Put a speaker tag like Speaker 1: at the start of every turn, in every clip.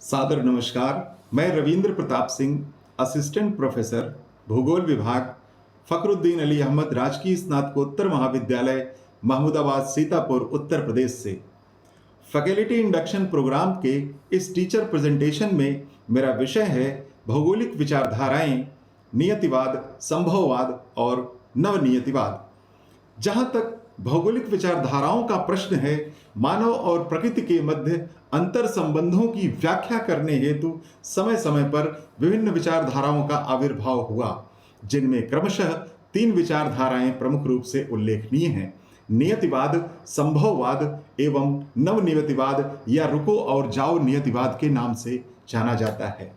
Speaker 1: सादर नमस्कार। मैं रविंद्र प्रताप सिंह, असिस्टेंट प्रोफेसर भूगोल विभाग, फखरुद्दीन अली अहमद राजकीय स्नातकोत्तर महाविद्यालय, महमूदाबाद, सीतापुर, उत्तर प्रदेश से। फैकल्टी इंडक्शन प्रोग्राम के इस टीचर प्रेजेंटेशन में मेरा विषय है भौगोलिक विचारधाराएं, नियतिवाद, संभववाद और नवनियतिवाद। जहां तक भौगोलिक विचारधाराओं का प्रश्न है, मानव और प्रकृति के मध्य अंतर संबंधों की व्याख्या करने हेतु समय समय पर विभिन्न विचारधाराओं का आविर्भाव हुआ, जिनमें क्रमशः 3 विचारधाराएं प्रमुख रूप से उल्लेखनीय हैं: नियतिवाद, संभववाद एवं नवनियतिवाद या रुको और जाओ नियतिवाद के नाम से जाना जाता है।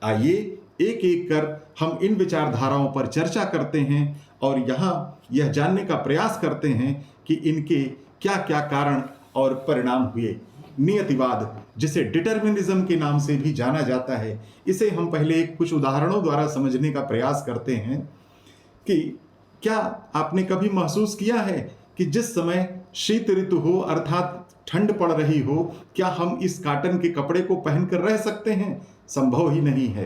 Speaker 1: आइए एक एक कर हम इन विचारधाराओं पर चर्चा करते हैं और यहाँ यह जानने का प्रयास करते हैं कि इनके क्या क्या कारण और परिणाम हुए। नियतिवाद, जिसे डिटरमिनिज्म के नाम से भी जाना जाता है, इसे हम पहले कुछ उदाहरणों द्वारा समझने का प्रयास करते हैं कि क्या आपने कभी महसूस किया है कि जिस समय शीत ऋतु हो अर्थात ठंड पड़ रही हो, क्या हम इस कॉटन के कपड़े को पहनकर रह सकते हैं? संभव ही नहीं है।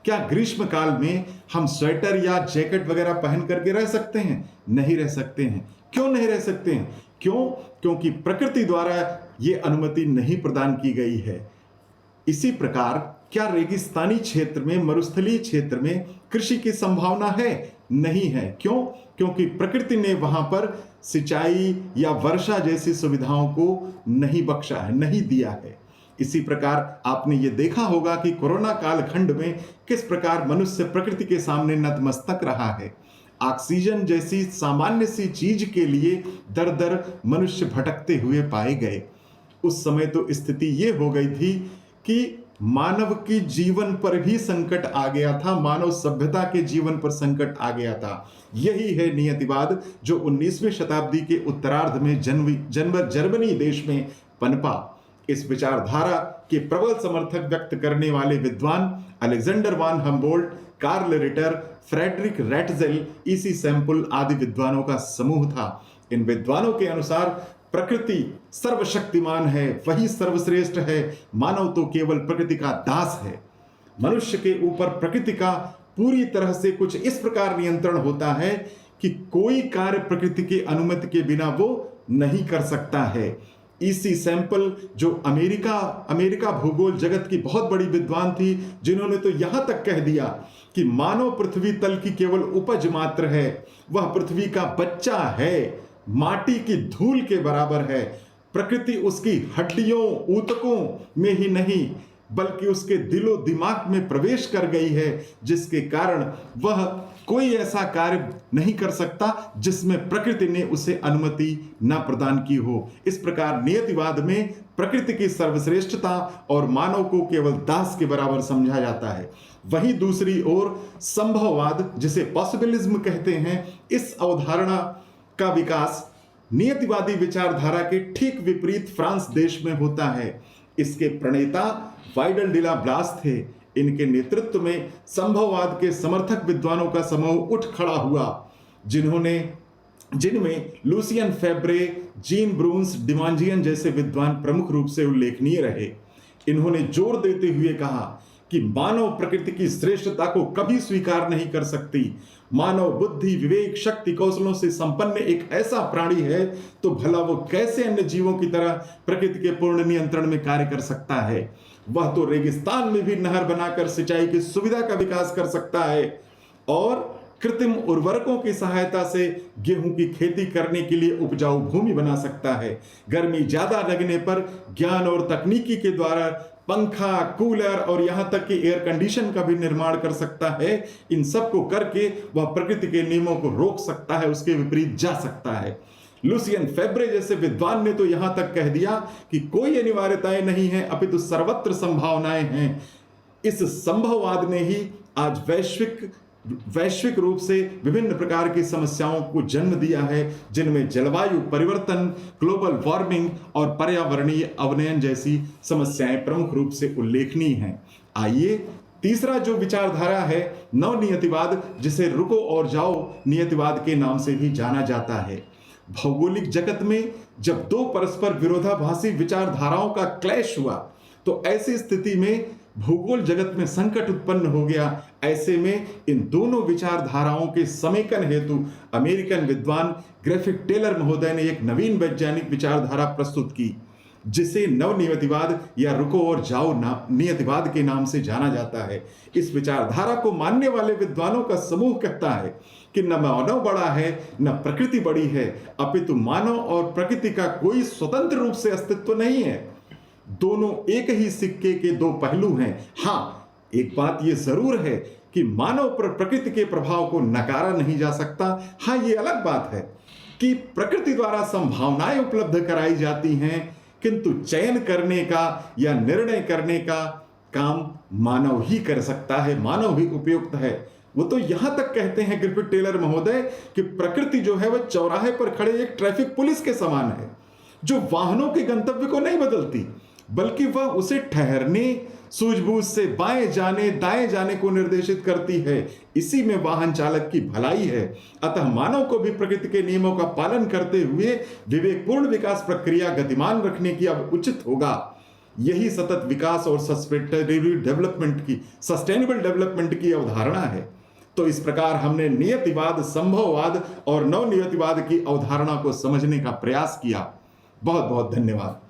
Speaker 1: क्या ग्रीष्म काल में हम स्वेटर या जैकेट वगैरह पहन करके रह सकते हैं? नहीं रह सकते हैं। क्यों नहीं रह सकते हैं? क्योंकि प्रकृति द्वारा ये अनुमति नहीं प्रदान की गई है। इसी प्रकार क्या रेगिस्तानी क्षेत्र में, मरुस्थलीय क्षेत्र में कृषि की संभावना है? नहीं है। क्योंकि प्रकृति ने वहां पर सिंचाई या वर्षा जैसी सुविधाओं को नहीं बख्शा है, नहीं दिया है। इसी प्रकार आपने ये देखा होगा कि कोरोना कालखंड में किस प्रकार मनुष्य प्रकृति के सामने नतमस्तक रहा है। ऑक्सीजन जैसी सामान्य सी चीज के लिए दर दर मनुष्य भटकते हुए पाए गए। उस समय तो स्थिति ये हो गई थी कि मानव की जीवन पर भी संकट आ गया था, मानव सभ्यता के जीवन पर संकट आ गया था। यही है नियतिवाद, जो 19वीं शताब्दी के उत्तरार्ध में जर्मनी देश में पनपा। इस विचारधारा के प्रबल समर्थक व्यक्त करने वाले विद्वान Alexander von Humboldt, Karl Ritter, Friedrich Ratzel, E C Semple आदि विद्वानों का समूह था। इन विद्वानों के अनुसार प्रकृति सर्वशक्तिमान है, वही सर्वश्रेष्ठ है, मानव तो केवल प्रकृति का दास है। मनुष्य के ऊपर प्रकृति का पूरी तरह से कुछ इस प्रकार नियंत्रण होता है कि कोई कार्य प्रकृति की अनुमति के बिना वो नहीं कर सकता है। ईसी सैंपल, जो अमेरिका भूगोल जगत की बहुत बड़ी विद्वान थी, जिन्होंने तो यहां तक कह दिया कि मानव पृथ्वी तल की केवल उपज मात्र है, वह पृथ्वी का बच्चा है, माटी की धूल के बराबर है। प्रकृति उसकी हड्डियों ऊतकों में ही नहीं बल्कि उसके दिलो दिमाग में प्रवेश कर गई है, जिसके कारण वह कोई ऐसा कार्य नहीं कर सकता जिसमें प्रकृति ने उसे अनुमति न प्रदान की हो। इस प्रकार नियतिवाद में प्रकृति की सर्वश्रेष्ठता और मानव को केवल दास के बराबर समझा जाता है। वहीं दूसरी ओर संभववाद, जिसे पॉसिबिलिज्म कहते हैं, इस अवधारणा का विकास नियतिवादी विचारधारा के ठीक विपरीत फ्रांस देश में होता है। इसके प्रणेता वाइडल डिला ब्लास थे। इनके नेतृत्व में संभववाद के समर्थक विद्वानों का समूह उठ खड़ा हुआ, जिनमें लुसियन फेब्रे, जीन ब्रून्स, डिमांजियन जैसे विद्वान प्रमुख रूप से उल्लेखनीय रहे। इन्होंने जोर देते हुए कहा कि मानव प्रकृति की श्रेष्ठता को कभी स्वीकार नहीं कर सकती। मानव बुद्धि, विवेक, शक्ति, कौशलों से संपन्न एक ऐसा प्राणी है, तो भला वो कैसे अन्य जीवों की तरह प्रकृति के पूर्ण नियंत्रण में कार्य कर सकता है? वह तो रेगिस्तान में भी नहर बनाकर सिंचाई की सुविधा का विकास कर सकता है और कृत्रिम उर्वरकों की सहायता से गेहूं की खेती करने के लिए उपजाऊ भूमि बना सकता है। गर्मी ज्यादा लगने पर ज्ञान और तकनीकी के द्वारा पंखा, कूलर और यहां तक कि एयर कंडीशन का भी निर्माण कर सकता है। इन सब को करके वह प्रकृति के नियमों को रोक सकता है, उसके विपरीत जा सकता है। लुसियन फेब्रे जैसे विद्वान ने तो यहां तक कह दिया कि कोई अनिवार्यताएं नहीं है, अपितु सर्वत्र संभावनाएं हैं। इस संभववाद ने ही आज वैश्विक रूप से विभिन्न प्रकार की समस्याओं को जन्म दिया है, जिनमें जलवायु परिवर्तन, ग्लोबल वार्मिंग और पर्यावरणीय अवनयन जैसी समस्याएं प्रमुख रूप से उल्लेखनीय हैं। आइए तीसरा जो विचारधारा है नवनियतिवाद, जिसे रुको और जाओ नियतिवाद के नाम से भी जाना जाता है। भौगोलिक जगत में जब दो परस्पर विरोधाभासी विचारधाराओं का क्लैश हुआ तो ऐसी स्थिति में भूगोल जगत में संकट उत्पन्न हो गया। ऐसे में इन दोनों विचारधाराओं के समेकन हेतु अमेरिकन विद्वान ग्रिफिथ टेलर महोदय ने एक नवीन वैज्ञानिक विचारधारा प्रस्तुत की, जिसे नवनियतिवाद या रुको और जाओ नियतिवाद के नाम से जाना जाता है। इस विचारधारा को मानने वाले विद्वानों का समूह कहता है कि न मानव बड़ा है न प्रकृति बड़ी है, अपितु मानव और प्रकृति का कोई स्वतंत्र रूप से अस्तित्व नहीं है। दोनों एक ही सिक्के के दो पहलू हैं। हाँ, एक बात यह जरूर है कि मानव पर प्रकृति के प्रभाव को नकारा नहीं जा सकता। हाँ, ये अलग बात है कि प्रकृति द्वारा संभावनाएं उपलब्ध कराई जाती हैं, किंतु चयन करने का या निर्णय करने का काम मानव ही कर सकता है, मानव ही उपयुक्त है। वो तो यहां तक कहते हैं ग्रिफिथ टेलर महोदय कि प्रकृति जो है वह चौराहे पर खड़े एक ट्रैफिक पुलिस के समान है, जो वाहनों के गंतव्य को नहीं बदलती, बल्कि वह उसे ठहरने, सूझबूझ से बाएं जाने दाएं जाने को निर्देशित करती है। इसी में वाहन चालक की भलाई है। अतः मानव को भी प्रकृति के नियमों का पालन करते हुए विवेकपूर्ण विकास प्रक्रिया गतिमान रखने की अब उचित होगा। यही सतत विकास और सस्टेनेबल डेवलपमेंट की अवधारणा है। तो इस प्रकार हमने नियतिवाद, संभववाद और नवनियतिवाद की अवधारणा को समझने का प्रयास किया। बहुत बहुत धन्यवाद।